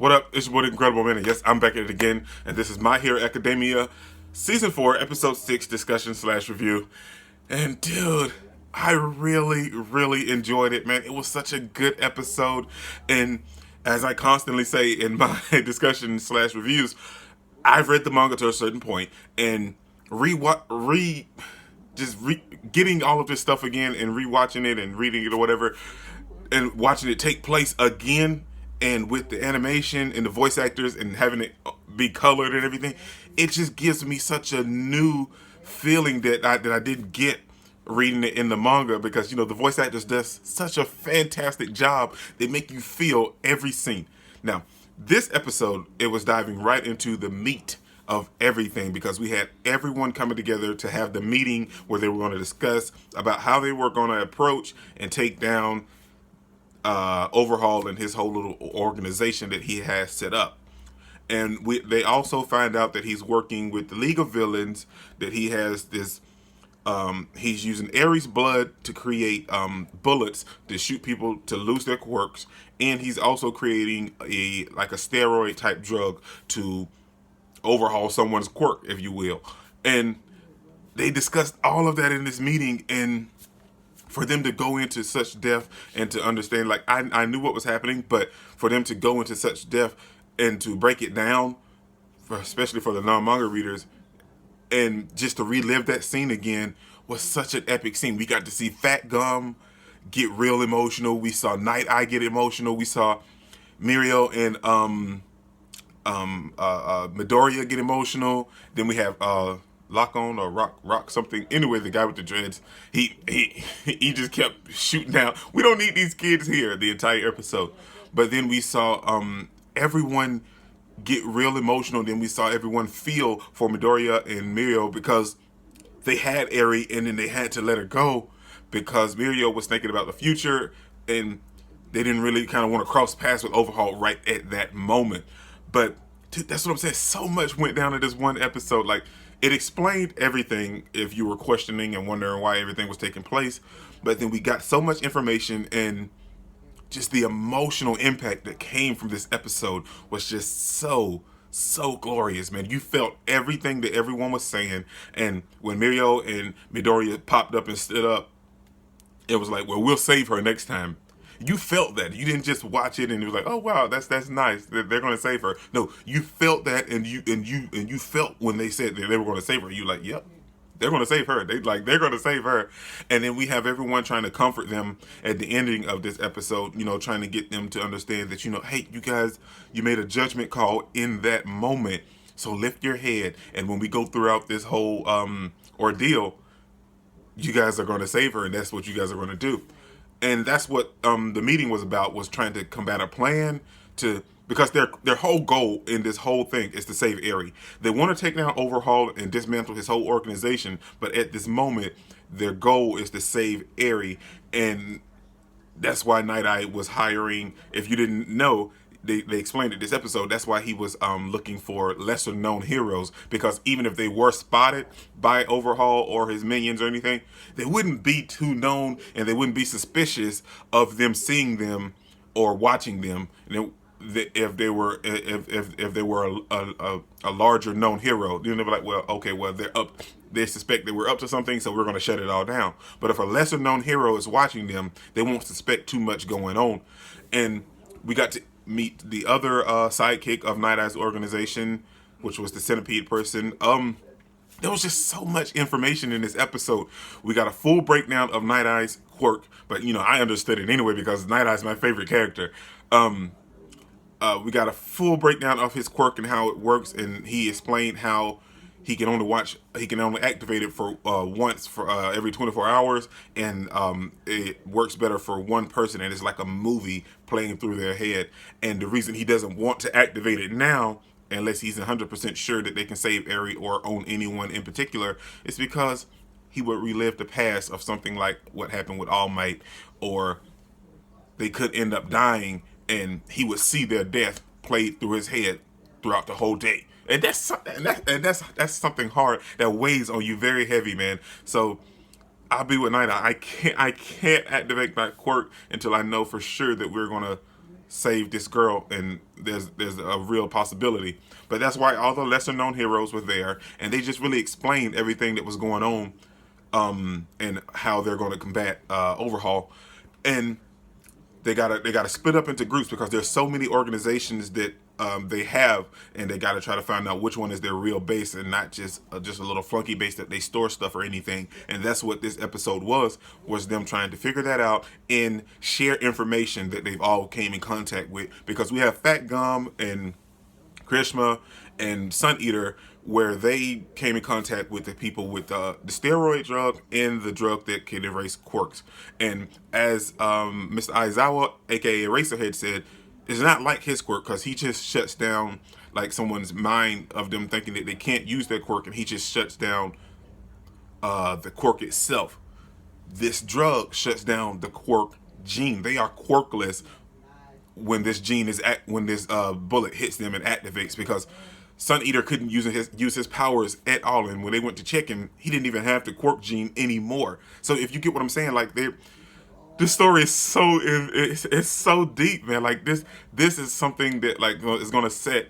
What up? It's your boy, Incredible Man. Yes, I'm back at it again, and this is My Hero Academia, Season 4, Episode 6, discussion slash review. And dude, I really enjoyed it, man. It was such a good episode, and as I constantly say in my discussion slash reviews, I've read the manga to a certain point, and getting all of this stuff again and rewatching it and reading it or whatever, and watching it take place again, and with the animation and the voice actors and having it be colored and everything, it just gives me such a new feeling that I didn't get reading it in the manga, because the voice actors does such a fantastic job. They make you feel every scene. Now, this episode, it was diving right into the meat of everything, because we had everyone coming together to have the meeting where they were going to discuss about how they were going to approach and take down Overhaul and his whole little organization that he has set up. And they also find out that he's working with the League of Villains, that he has this, he's using Ares blood to create bullets to shoot people to lose their quirks, and he's also creating a steroid type drug to overhaul someone's quirk, if you will. And they discussed all of that in this meeting, and for them to go into such depth and to understand, I knew what was happening, but for them to go into such depth and to break it down, especially for the non-manga readers, and just to relive that scene again, was such an epic scene. We got to see Fat Gum get real emotional. We saw Night-Eye get emotional. We saw Mirio and Midoriya get emotional. Then we have Lock-On or Rock something. Anyway, the guy with the dreads, he just kept shooting down. We don't need these kids here the entire episode. But then we saw everyone get real emotional. Then we saw everyone feel for Midoriya and Mirio, because they had Eri and then they had to let her go because Mirio was thinking about the future, and they didn't really kind of want to cross paths with Overhaul right at that moment. But dude, that's what I'm saying. So much went down in this one episode. It explained everything if you were questioning and wondering why everything was taking place. But then we got so much information, and just the emotional impact that came from this episode was just so glorious, man. You felt everything that everyone was saying. And when Mirio and Midoriya popped up and stood up, it was like, well, we'll save her next time. You felt that. You didn't just watch it and it was like, oh wow, that's nice. They're going to save her. No, you felt that, and you felt when they said that they were going to save her. You like, yep, they're going to save her. They're going to save her. And then we have everyone trying to comfort them at the ending of this episode. Trying to get them to understand that hey, you guys, you made a judgment call in that moment. So lift your head, and when we go throughout this whole ordeal, you guys are going to save her, and that's what you guys are going to do. And that's what the meeting was about, was trying to combat a plan because their whole goal in this whole thing is to save Eri. They want to take down Overhaul and dismantle his whole organization, but at this moment, their goal is to save Eri. And that's why Night-Eye was hiring, if you didn't know, they explained it this episode, that's why he was looking for lesser known heroes, because even if they were spotted by Overhaul or his minions or anything, they wouldn't be too known, and they wouldn't be suspicious of them seeing them or watching them. If they were a larger known hero, then they'd be like, well, okay, well, they suspect that we're up to something, so we're going to shut it all down. But if a lesser known hero is watching them, they won't suspect too much going on. And we got to meet the other sidekick of Night-Eye's organization, which was the centipede person. There was just so much information in this episode. We got a full breakdown of Night-Eye's quirk, but I understood it anyway because Night-Eye's my favorite character. We got a full breakdown of his quirk and how it works, and he explained how he can only activate it for once for every 24 hours, and it works better for one person, and it's like a movie playing through their head. And the reason he doesn't want to activate it now, unless he's 100% sure that they can save Eri or own anyone in particular, is because he would relive the past of something like what happened with All Might, or they could end up dying, and he would see their death played through his head throughout the whole day. And that's something hard that weighs on you very heavy, man. So I'll be with Night-Eye. I can't activate that quirk until I know for sure that we're gonna save this girl, and there's a real possibility. But that's why all the lesser known heroes were there, and they just really explained everything that was going on, and how they're going to combat Overhaul. And they gotta split up into groups because there's so many organizations that they have, and they gotta try to find out which one is their real base and not just a little flunky base that they store stuff or anything. And that's what this episode was them trying to figure that out and share information that they've all came in contact with, because we have Fat Gum and Krishma and Sun Eater, where they came in contact with the people with the steroid drug and the drug that can erase quirks. And as Mr. Aizawa, aka Eraserhead, said, it's not like his quirk, because he just shuts down like someone's mind of them thinking that they can't use their quirk, and he just shuts down the quirk itself. This drug shuts down the quirk gene. They are quirkless when this gene is when this bullet hits them and activates, because Sun Eater couldn't use his powers at all, and when they went to check him, he didn't even have the quirk gene anymore. So if you get what I'm saying, like this story is it's so deep, man. Like this is something that like is gonna set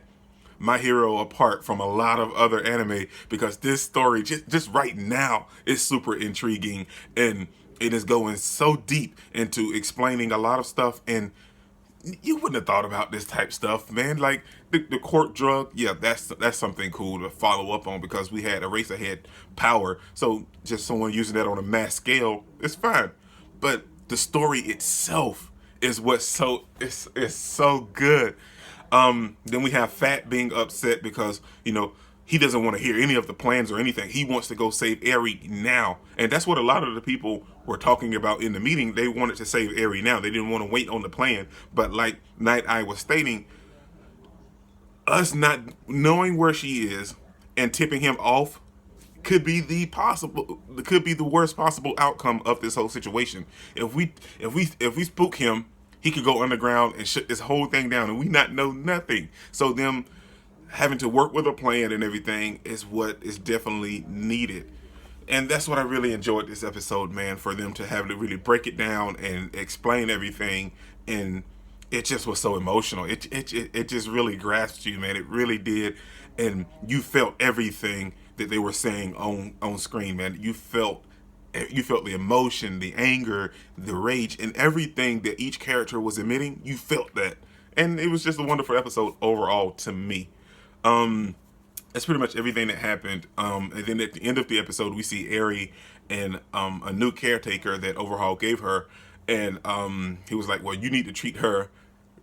My Hero apart from a lot of other anime, because this story just right now is super intriguing, and it is going so deep into explaining a lot of stuff, and you wouldn't have thought about this type stuff, man. Like the quirk drug, yeah, that's something cool to follow up on, because we had Eraserhead power, so just someone using that on a mass scale is fine. But the story itself is what's it's so good. Then we have Fat being upset because he doesn't want to hear any of the plans or anything. He wants to go save Eri now. And that's what a lot of the people were talking about in the meeting. They wanted to save Eri now. They didn't want to wait on the plan. But like NIGHTEYE was stating, us not knowing where she is and tipping him off could be the worst possible outcome of this whole situation. If we spook him, he could go underground and shut this whole thing down, and we not know nothing. So them having to work with a plan and everything is what is definitely needed. And that's what I really enjoyed this episode, man, for them to have to really break it down and explain everything. And it just was so emotional. It just really grasped you, man. It really did. And you felt everything that they were saying on screen, man. You felt the emotion, the anger, the rage, and everything that each character was emitting. You felt that. And it was just a wonderful episode overall to me. That's pretty much everything that happened. And then at the end of the episode, we see Eri and a new caretaker that Overhaul gave her. And he was like, well, you need to treat her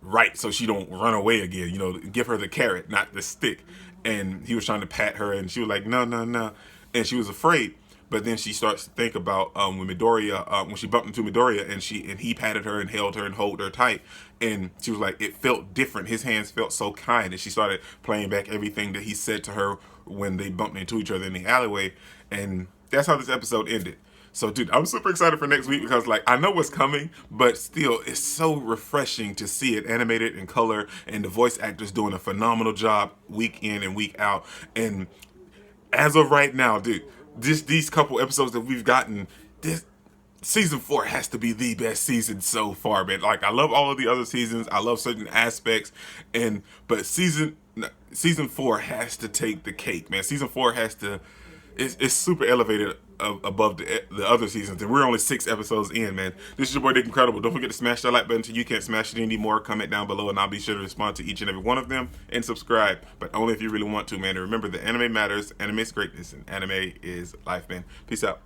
right so she don't run away again. Give her the carrot, not the stick. And he was trying to pat her, and she was like, no. And she was afraid. But then she starts to think about when she bumped into Midoriya, and he patted her and held her and held her tight, and she was like, it felt different. His hands felt so kind, and she started playing back everything that he said to her when they bumped into each other in the alleyway, and that's how this episode ended. So, dude, I'm super excited for next week, because like I know what's coming, but still, it's so refreshing to see it animated in color, and the voice actors doing a phenomenal job week in and week out. And as of right now, dude, these couple episodes that we've gotten, this season 4 has to be the best season so far, man. Like, I love all of the other seasons. I love certain aspects, but season 4 has to take the cake, man. Season 4 has to. It's super elevated above the other seasons, and we're only 6 episodes in, man. This is your boy Dick Incredible. Don't forget to smash that like button so you can't smash it anymore. Comment down below, and I'll be sure to respond to each and every one of them, and subscribe, but only if you really want to, man. And remember, the anime matters, anime is greatness, and anime is life, man. Peace out.